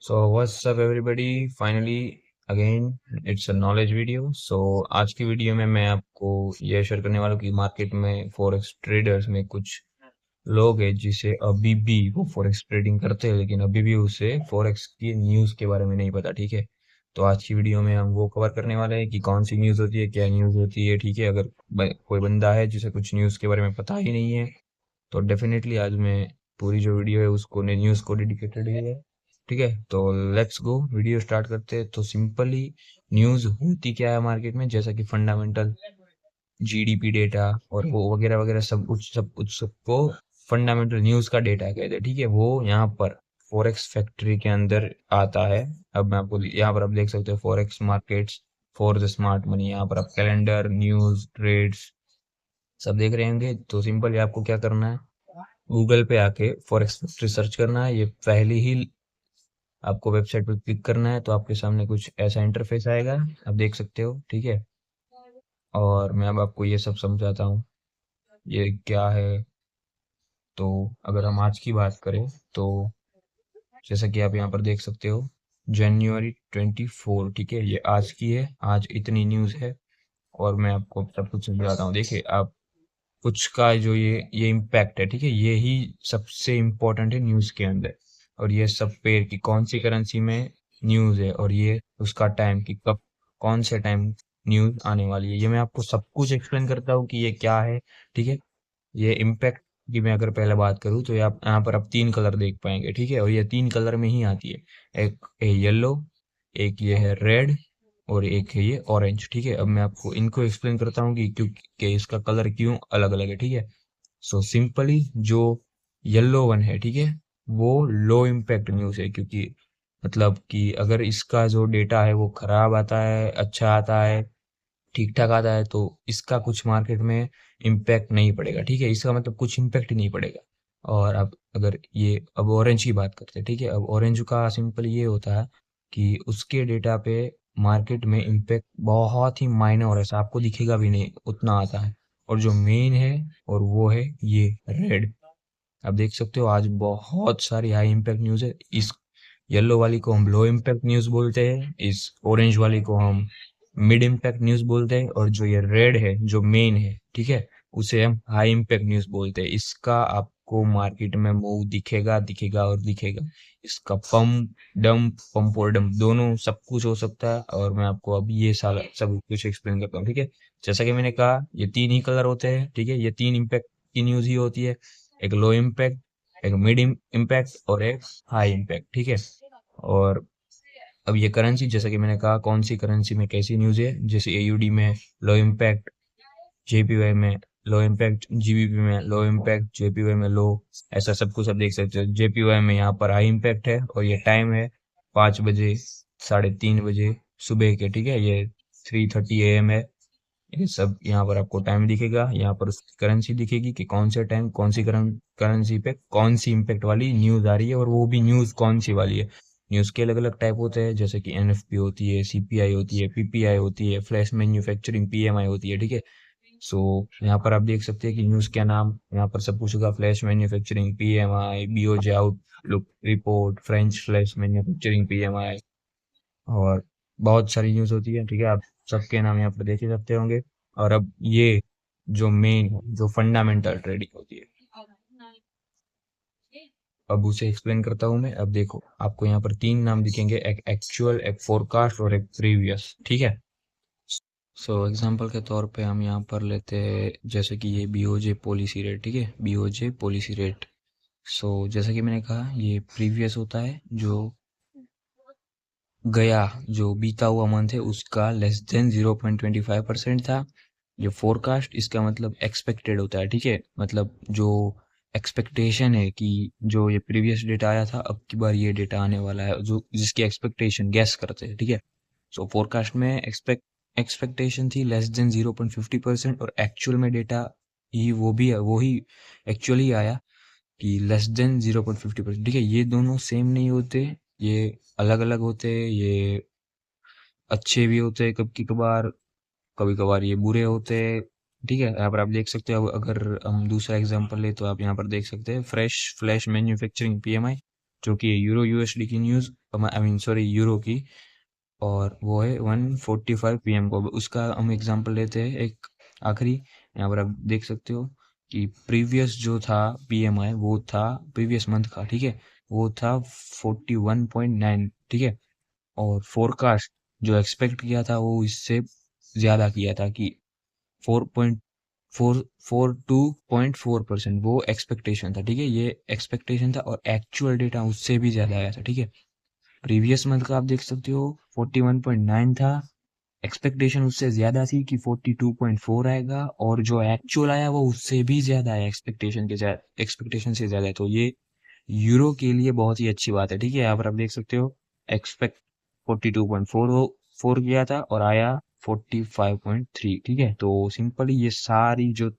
So what's up everybody, finally again it's a knowledge video. So आज की video में मैं आपको ये शेयर करने वाला हूँ कि मार्केट में फॉरेक्स ट्रेडर्स में कुछ लोग हैं जिसे अभी भी वो फॉरेक्स ट्रेडिंग करते हैं, लेकिन अभी भी उसे फॉरेक्स की न्यूज़ के बारे में नहीं पता। ठीक है, तो आज की वीडियो में हम वो कवर करने वाले हैं कि कौन सी न्यूज़ होती है, क्या न्यूज़ होती है। ठीक है, अगर कोई बंदा है जिसे कुछ न्यूज़ के बारे में पता ही नहीं है तो डेफिनेटली आज मैं पूरी जो वीडियो है उसको न्यूज़ को डेडिकेटेड है। ठीक है, तो लेट्स गो वीडियो स्टार्ट करते हैं। तो सिंपली न्यूज़ होती क्या है मार्केट में, जैसा कि फंडामेंटल, जीडीपी डेटा और वो वगैरह वगैरह सब कुछ सबको फंडामेंटल न्यूज़ का डेटा कहते हैं। ठीक है, वो यहाँ पर फॉरेक्स फैक्ट्री के अंदर आता है। अब मैं आपको यहाँ पर आप देख सकते हो forex markets for the smart money. यहाँ पर आप कैलेंडर, न्यूज़, ट्रेड्स सब देख रहे होंगे। तो सिंपली आपको क्या करना है, गूगल पे आके फॉरेक्स फैक्ट्री सर्च करना है। ये पहली ही आपको वेबसाइट पर क्लिक करना है तो आपके सामने कुछ ऐसा इंटरफेस आएगा, आप देख सकते हो। ठीक है, और मैं अब आपको ये सब समझाता हूँ ये क्या है। तो अगर हम आज की बात करें तो जैसा कि आप यहाँ पर देख सकते हो, January 24, ठीक है, ये आज की है। आज इतनी न्यूज़ है और मैं आपको सब कुछ समझाता हूँ। देखिए, आप कुछ का जो ये इम्पैक्ट है, ठीक है, ये ही सबसे इम्पोर्टेंट है न्यूज़ के अंदर। और ये सब पेयर की कौन सी करेंसी में न्यूज़ है और ये उसका टाइम कि कब कौन से टाइम न्यूज़ आने वाली है, ये मैं आपको सब कुछ एक्सप्लेन करता हूँ कि ये क्या है। ठीक है, ये इम्पैक्ट की मैं अगर पहले बात करूँ तो आप यहाँ पर आप तीन कलर देख पाएंगे। ठीक है, और ये तीन कलर में ही आती है, एक है येलो, एक ये है रेड और एक है ये ऑरेंज। ठीक है, अब मैं आपको इनको एक्सप्लेन करता हूँ कि क्योंकि इसका कलर क्यों अलग अलग है। ठीक है, सो सिंपली जो येलो वन है, ठीक है, वो लो इम्पैक्ट न्यूज़ है, क्योंकि मतलब कि अगर इसका जो डेटा है वो खराब आता है, अच्छा आता है, ठीक ठाक आता है, तो इसका कुछ मार्केट में इम्पैक्ट नहीं पड़ेगा। ठीक है, इसका मतलब कुछ इम्पैक्ट ही नहीं पड़ेगा। और अब अगर ये अब ऑरेंज की बात करते हैं, ठीक है, अब ऑरेंज का सिंपल ये होता है कि उसके डेटा पे मार्केट में इम्पैक्ट बहुत ही माइनर है, ऐसा आपको दिखेगा भी नहीं, उतना आता है। और जो मेन है और वो है ये रेड। आप देख सकते हो आज बहुत सारी हाई इम्पैक्ट न्यूज़ है। इस येलो वाली को हम लो इम्पैक्ट न्यूज़ बोलते हैं, इस ऑरेंज वाली को हम मिड इम्पैक्ट न्यूज़ बोलते हैं, और जो ये रेड है जो मेन है, ठीक है, उसे हम हाई इम्पैक्ट न्यूज़ बोलते हैं। इसका आपको मार्केट में मूव दिखेगा दिखेगा और दिखेगा। इसका पंप और डंप दोनों सब कुछ हो सकता है, और मैं आपको अब ये सारा सब कुछ एक्सप्लेन करता हूँ। ठीक है, जैसा कि मैंने कहा ये तीन ही कलर होते हैं। ठीक है, ये तीन इम्पैक्ट की न्यूज़ ही होती है, एक लो इम्पैक्ट, एक मिड इम्पैक्ट और एक हाई इम्पैक्ट। ठीक है, और अब ये करेंसी, जैसा कि मैंने कहा कौन सी करेंसी में कैसी न्यूज़ है, जैसे एयूडी में लो इम्पैक्ट, जेपीवाई में लो इम्पैक्ट, जीबीपी में लो इम्पैक्ट, जेपीवाई में लो, ऐसा सब कुछ आप देख सकते हो। जेपीवाई में यहाँ पर हाई इम्पैक्ट है और ये टाइम है 5 बजे, 3:30 बजे सुबह के। ठीक है, ये 3:30 AM है। ये सब यहाँ पर आपको टाइम दिखेगा, यहाँ पर उसकी करेंसी दिखेगी कि कौन से टाइम कौन सी करेंसी पे कौन सी इम्पैक्ट वाली न्यूज़ आ रही है, और वो भी न्यूज़ कौन सी वाली है। न्यूज़ के अलग अलग टाइप होते हैं, जैसे कि एनएफपी होती है, सीपीआई होती है, पीपीआई होती है, फ्लैश मैन्युफैक्चरिंग पीएमआई होती है। ठीक है, सो यहाँ पर आप देख सकते हैं कि न्यूज़ क्या नाम यहाँ पर सब कुछ होगा, flash manufacturing PMI, BOJ outlook report, French flash manufacturing PMI, और बहुत सारी न्यूज़ होती है। ठीक है, आप सबके नाम यहाँ पर देख ही सकते होंगे। और अब ये जो मेन जो फंडामेंटल ट्रेडिंग होती है, अब उसे एक्सप्लेन करता हूँ मैं। अब देखो, आपको यहाँ पर तीन नाम दिखेंगे, एक एक्चुअल, एक फोरकास्ट और एक प्रीवियस। ठीक है, सो एग्जांपल के तौर पे हम यहाँ पर लेते हैं जैसे कि ये बीओजे पॉलिसी रेट। ठीक है, बीओजे पॉलिसी रेट। सो जैसा कि मैंने कहा ये प्रीवियस होता है, जो गया जो बीता हुआ मंथ है उसका लेस देन 0.25% था। जो फोरकास्ट, इसका मतलब एक्सपेक्टेड होता है। ठीक है, मतलब जो एक्सपेक्टेशन है कि जो ये प्रीवियस डेटा आया था अब की बार ये डेटा आने वाला है, जो जिसकी एक्सपेक्टेशन गैस करते हैं। ठीक है, सो फोरकास्ट में एक्सपेक्टेशन थी लेस देन 0.50%, और एक्चुअल में डेटा ही वो भी है, वो ही एक्चुअली आया कि लेस देन 0.50%। ठीक है, ये दोनों सेम नहीं होते, ये अलग अलग होते हैं। ये अच्छे भी होते हैं कभी कभार ये बुरे होते हैं। ठीक है, यहाँ पर आप देख सकते हो। अब अगर हम दूसरा एग्जांपल ले तो आप यहाँ पर देख सकते हैं फ्रेश फ्लैश मैन्युफैक्चरिंग पीएमआई। जो कि यूरो यूएसडी की news, I mean sorry euro की, और वो है 1:45 पीएम को। उसका हम एग्जांपल लेते हैं एक आखिरी, यहाँ पर आप देख सकते हो कि प्रीवियस जो था पीएमआई वो था प्रीवियस मंथ का, ठीक है, वो था 41.9, ठीक है। और फोरकास्ट जो एक्सपेक्ट किया था वो इससे ज्यादा किया था कि 4.442.4%, वो एक्सपेक्टेशन था, ठीक है, ये एक्सपेक्टेशन था और एक्चुअल डेटा उससे भी ज्यादा आया था, ठीक है। प्रीवियस मंथ का आप देख सकते हो 41.9 था, एक्सपेक्टेशन उससे ज्यादा थी कि 42.4 आएगा, और जो एक्चुअल आया वो उससे भी ज्यादा आया, एक्सपेक्टेशन से ज्यादा है। तो ये यूरो के लिए बहुत ही अच्छी बात है, ठीक है। यहाँ पर आप देख सकते हो एक्सपेक्ट 42.4 4 किया था और आया 45.3, ठीक है। तो सिंपली ये सारी जो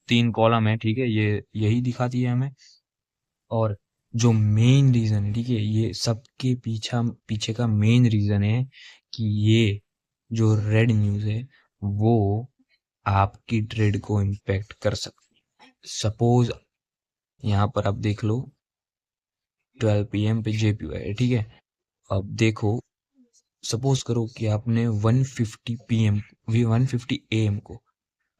3 कॉलम है, ठीक है, ये यही दिखाती है हमें। और जो मेन रीजन है, ठीक है, ये सबके पीछे का मेन रीजन है कि ये जो रेड न्यूज है वो आपकी ट्रेड को इम्पैक्ट कर सकती है। सपोज यहाँ पर आप देख लो 12 पीएम पे जेपीवाई है, ठीक है। अब देखो, सपोज करो कि आपने 150 पीएम 150 एएम को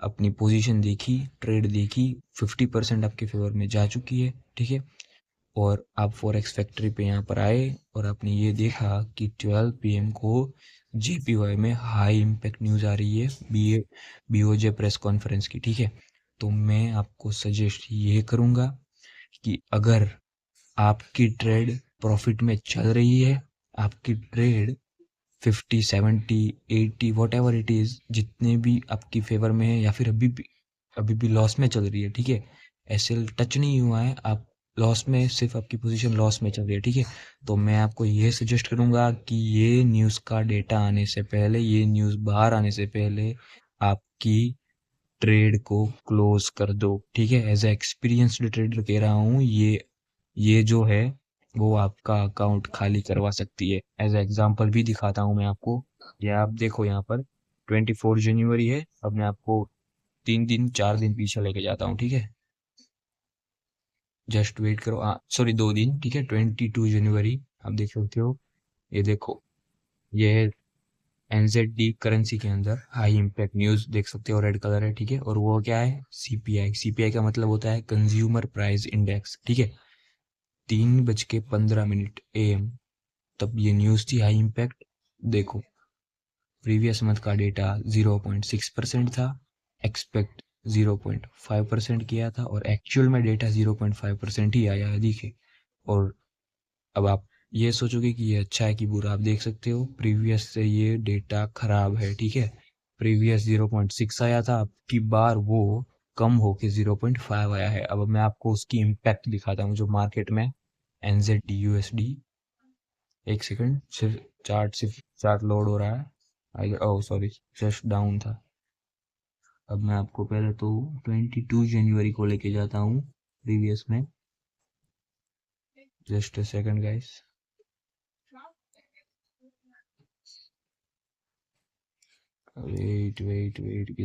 अपनी पोजीशन देखी, ट्रेड देखी, 50% आपके फेवर में जा चुकी है, ठीक है। और आप फॉरेक्स फैक्ट्री पे यहाँ पर आए और आपने ये देखा कि 12 पीएम को जेपीवाई में हाई इम्पैक्ट न्यूज आ रही है बीओजे प्रेस कॉन्फ्रेंस की, ठीक है। तो मैं आपको सजेस्ट ये करूंगा कि अगर आपकी ट्रेड प्रॉफिट में चल रही है, आपकी trade 50 70 80 what ever it is, जितने भी आपकी फेवर में है, या फिर अभी भी लॉस में चल रही है, ठीक है, एसएल टच नहीं हुआ है, आप लॉस में, सिर्फ आपकी पोजीशन लॉस में चल रही है, ठीक है। तो मैं आपको ये सजेस्ट करूंगा कि ये न्यूज़ का डेटा आने से पहले, ये न्यूज़ बाहर आने से पहले आपकी ट्रेड को क्लोज कर दो, ठीक है। एज ए एक्सपीरियंस्ड ट्रेडर कह रहा हूँ, ये जो है वो आपका अकाउंट खाली करवा सकती है। एज एग्जाम्पल भी दिखाता हूँ मैं आपको। ये आप देखो यहाँ पर 24 जनवरी है। अब मैं आपको 3 दिन 4 दिन पीछे लेके जाता हूँ, ठीक है। जस्ट वेट करो, सॉरी 2 दिन, ठीक है। 22 जनवरी आप देख सकते हो, ये देखो, ये है एनजेडी करेंसी के अंदर हाई इम्पैक्ट न्यूज, देख सकते हो, रेड कलर है, ठीक है। और वो क्या है, सीपीआई। सीपीआई का मतलब होता है कंज्यूमर प्राइस इंडेक्स, ठीक है। 3:15 एएम तब ये न्यूज थी हाई इम्पैक्ट। देखो, प्रीवियस मंथ का डेटा 0.6% था, एक्सपेक्ट 0.5% किया था, और एक्चुअल में डेटा 0.5% ही आया है, देखिए। और अब आप ये सोचोगे कि ये अच्छा है कि बुरा, आप देख सकते हो प्रीवियस से ये डेटा खराब है, ठीक है। प्रीवियस 0.6 आया था, अब की बार वो कम होके 0.5 आया है। अब मैं आपको उसकी इम्पैक्ट दिखाता हूँ जो मार्केट में एनजेड यूएसडी, एक सेकंड, सिर्फ चार्ट लोड हो रहा है। आई ओह सॉरी, जस्ट डाउन था। अब मैं आपको पहले तो 22 जनवरी को लेके जाता हूँ प्रीवियस में। Just a second guys. Wait wait wait,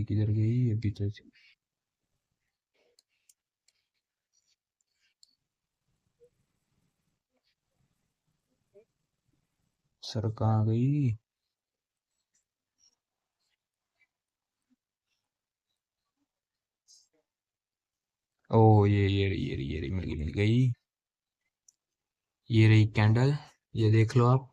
किधर गई अभी तक। सर कहाँ गई। ओ ये रही, मिल गई। ये रही कैंडल, ये देख लो आप।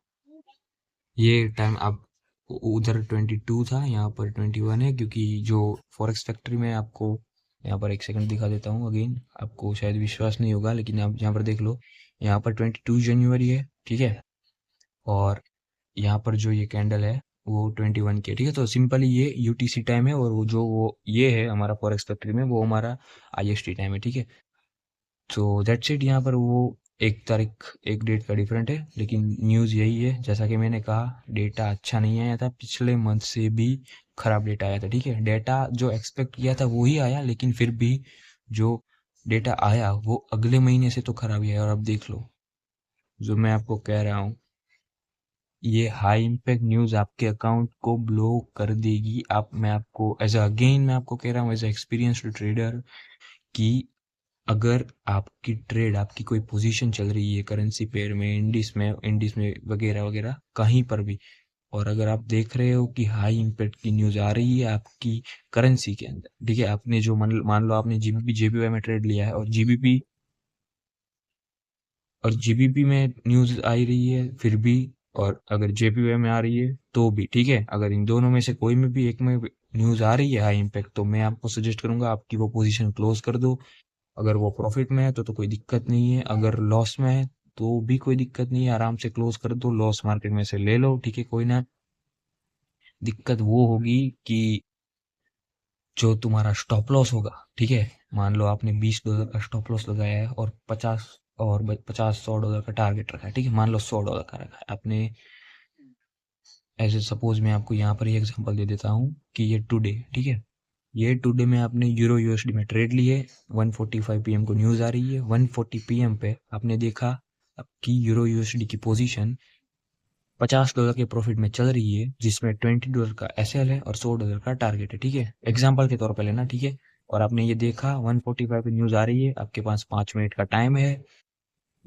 ये टाइम आप उधर 22 था, यहाँ पर 21 है, क्योंकि जो फॉरेक्स फैक्ट्री में आपको यहाँ पर एक सेकंड दिखा देता हूँ अगेन, आपको शायद विश्वास नहीं होगा, लेकिन आप यहाँ पर देख लो, यहाँ पर 22 जनवरी है, ठीक है। और यहाँ पर जो ये कैंडल है वो 21 की है, ठीक है। तो सिंपली ये यूटीसी टाइम है, और वो ये है हमारा फॉरेक्स फैक्ट्री में, वो हमारा आईएसटी टाइम है, ठीक है। तो दैट्स इट। यहाँ पर वो एक तारीख, एक डेट का डिफरेंट है, लेकिन न्यूज़ यही है, जैसा कि मैंने कहा, डेटा अच्छा नहीं आया था, पिछले मंथ से भी खराब डेटा आया था, ठीक है। डेटा जो एक्सपेक्ट किया था वो ही आया, लेकिन फिर भी जो डेटा आया वो अगले महीने से तो खराब ही है। और अब देख लो, जो मैं आपको कह रहा हूँ, ये हाई इम्पैक्ट न्यूज़ आपके अकाउंट को ब्लो कर देगी। मैं आपको एज अगेन मैं आपको कह रहा हूँ एज एक्सपीरियंस्ड ट्रेडर कि अगर आपकी ट्रेड, आपकी कोई पोजीशन चल रही है करेंसी पेयर में, इंडिस में वगैरह वगैरह कहीं पर भी, और अगर आप देख रहे हो कि हाई इम्पैक्ट की न्यूज आ रही है आपकी करेंसी के अंदर, ठीक है, आपने जो मान लो आपने जीबीपी जेपीवाई में ट्रेड लिया है, और जीबीपी में न्यूज आ रही है फिर भी, और अगर जेपीवाई में आ रही है तो भी, ठीक है, अगर इन दोनों में से कोई में भी एक में न्यूज आ रही है हाई इम्पैक्ट, तो मैं आपको सजेस्ट करूंगा आपकी वो पोजीशन क्लोज कर दो। अगर वो प्रॉफिट में है तो कोई दिक्कत नहीं है, अगर लॉस में है तो भी कोई दिक्कत नहीं है, आराम से क्लोज कर दो, लॉस मार्केट में से ले लो, ठीक है, कोई ना। दिक्कत वो होगी कि जो तुम्हारा स्टॉप लॉस होगा, ठीक है, मान लो आपने $20 का स्टॉप लॉस लगाया है और 50 100 डॉलर का टारगेट रखा है, ठीक है, मान लो $100 का रखा है आपने। ऐसे सपोज मैं आपको यहाँ पर ही एग्जांपल दे देता हूँ कि ये टुडे, ठीक है, ये टुडे में आपने यूरो यूएसडी में ट्रेड लिए, 1:45 पीएम को न्यूज आ रही है, 1:40 पीएम पे आपने देखा आपकी यूरो यूएसडी की पोजीशन $50 के प्रॉफिट में चल रही है, जिसमें $20 का एसएल है और $100 का टारगेट है, ठीक है, एग्जाम्पल के तौर पर लेना, ठीक है। और आपने ये देखा 1:45 पे न्यूज आ रही है, आपके पास 5 मिनट का टाइम है,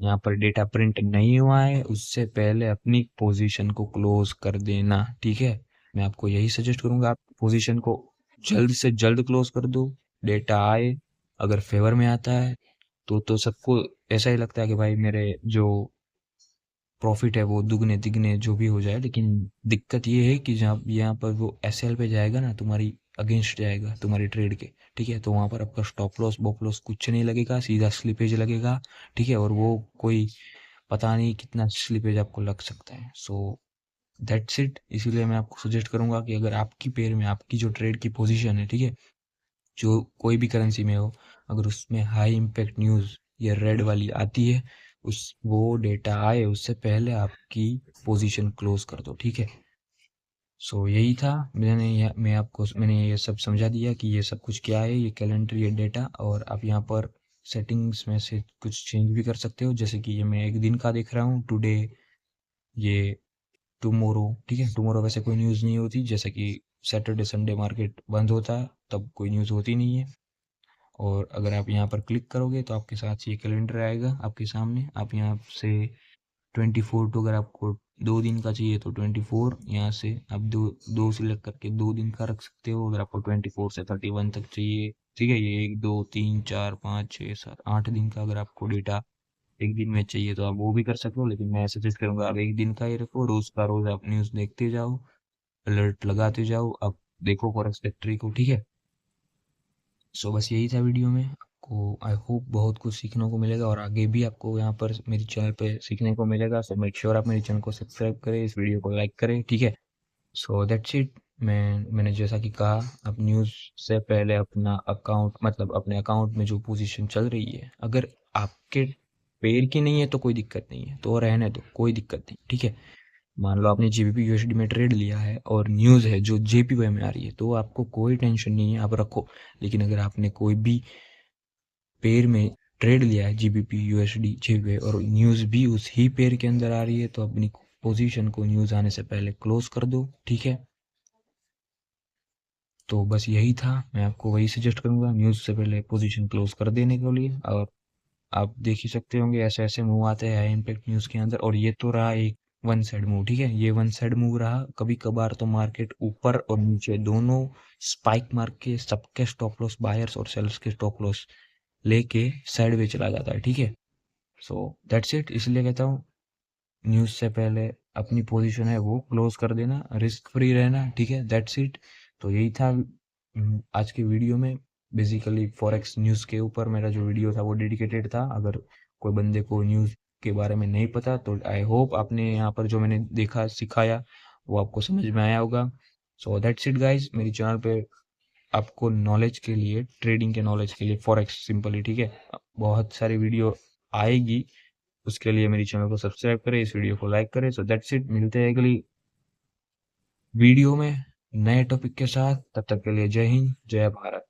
यहाँ पर डेटा प्रिंट नहीं हुआ है, उससे पहले अपनी पोजीशन को क्लोज कर देना, ठीक है। मैं आपको यही सजेस्ट करूंगा, आप पोजीशन को जल्द से जल्द क्लोज कर दो। डेटा आए, अगर फेवर में आता है तो सबको ऐसा ही लगता है कि भाई मेरे जो प्रॉफिट है वो दुगने तिगने जो भी हो जाए, लेकिन दिक्कत ये है कि जहाँ यहाँ पर वो एसएल पे जाएगा ना, तुम्हारी अगेंस्ट जाएगा तुम्हारी ट्रेड के, ठीक है, तो वहां पर आपका स्टॉप लॉस बॉप लॉस कुछ नहीं लगेगा, सीधा स्लिपेज लगेगा, ठीक है, और वो कोई पता नहीं कितना स्लिपेज आपको लग सकता है। So that's it. इसीलिए मैं आपको सजेस्ट करूंगा कि अगर आपकी पेयर में आपकी जो ट्रेड की पोजीशन है, ठीक है, जो कोई भी करेंसी में हो, अगर उसमें हाई इम्पैक्ट न्यूज या रेड वाली आती है, उस वो डेटा आए उससे पहले आपकी पोजीशन क्लोज कर दो, ठीक है। सो यही था, मैंने ये सब समझा दिया कि ये सब कुछ क्या है, ये कैलेंडर, ये डेटा, और आप यहाँ पर सेटिंग्स में से कुछ चेंज भी कर सकते हो, जैसे कि ये मैं एक दिन का देख रहा हूँ टुडे, ये टुमारो, ठीक है, टुमारो वैसे कोई न्यूज़ नहीं होती, जैसे कि सैटरडे संडे मार्केट बंद होता है तब कोई न्यूज़ होती नहीं है। और अगर आप यहाँ पर क्लिक करोगे तो आपके साथ ये कैलेंडर आएगा आपके सामने, आप यहाँ से 24 टू, अगर आपको 2 दिन का चाहिए तो 24, यहाँ से आप दो दो सिलेक्ट करके 2 दिन का रख सकते हो, अगर आपको 24 से 31 तक चाहिए, ठीक है, ये 1 2 3 4 5 6 7 8 दिन का अगर आपको डेटा एक दिन में चाहिए तो आप वो भी कर सकते हो, लेकिन मैं सजेस्ट करूंगा आप एक दिन का ही रखो, रोज का रोज आप न्यूज़ देखते जाओ, अलर्ट लगाते जाओ, आप देखो फॉरेक्स फैक्ट्री को, ठीक है। सो बस यही था वीडियो में, आपको आई होप बहुत कुछ सीखने को मिलेगा, और आगे भी आपको यहाँ पर मेरी चैनल पे सीखने को मिलेगा। सो मेक श्योर आप मेरी चैनल को सब्सक्राइब करें, इस वीडियो को लाइक करें, ठीक है। So that's it. मैंने जैसा कि कहा, आप न्यूज़ से पहले अपना अकाउंट, मतलब अपने अकाउंट में जो पोजीशन चल रही है, अगर आपके पेड़ की नहीं है तो कोई दिक्कत नहीं है, तो रहने दो, कोई दिक्कत नहीं, ठीक है। मान लो आपने जीबीपी यूएसडी में ट्रेड लिया है और न्यूज़ है जो जेपीवाई में आ रही है, तो आपको कोई टेंशन नहीं है, आप रखो। लेकिन अगर आपने कोई भी पेयर में ट्रेड लिया है, जीबीपी यूएसडी जेपीवाई, और न्यूज़ भी उस ही पेयर के अंदर आ रही है, तो अपनी पोजीशन को न्यूज़ आने से पहले क्लोज कर दो, ठीक है। तो बस यही था, मैं आपको वही सजेस्ट करूंगा, न्यूज़ से पहले पोजीशन क्लोज कर देने के लिए। और आप देख ही सकते होंगे ऐसे ऐसे मूव आते हैं इम्पैक्ट न्यूज़ के अंदर, और ये तो रहा एक वन साइड मूव, ठीक है, ये वन साइड मूव रहा। कभी कभार तो मार्केट ऊपर और नीचे दोनों स्पाइक मार के सबके स्टॉप लॉस, बायर्स और सेलर्स के स्टॉप लॉस लेके साइड वे चला जाता है, ठीक है। So that's it. इसलिए कहता हूँ न्यूज़ से पहले अपनी पोजीशन है वो क्लोज कर देना, रिस्क फ्री रहना, ठीक है, दैट्स इट। तो यही था आज के वीडियो में, बेसिकली फॉरेक्स न्यूज़ के ऊपर मेरा जो वीडियो था वो डेडिकेटेड था। अगर कोई बंदे को न्यूज़ के बारे में नहीं पता तो आई होप आपने यहाँ पर जो मैंने देखा सिखाया वो आपको समझ में आया होगा। सो दैट्स इट गाइज, मेरी चैनल पे आपको नॉलेज के लिए, ट्रेडिंग के नॉलेज के लिए, फॉरेक्स सिंपली, ठीक है, बहुत सारी वीडियो आएगी, उसके लिए मेरी चैनल को सब्सक्राइब करें, इस वीडियो को लाइक करें। सो दैट्स इट, मिलते हैं अगली वीडियो में नए टॉपिक के साथ, तब तक के लिए जय हिंद, जय भारत।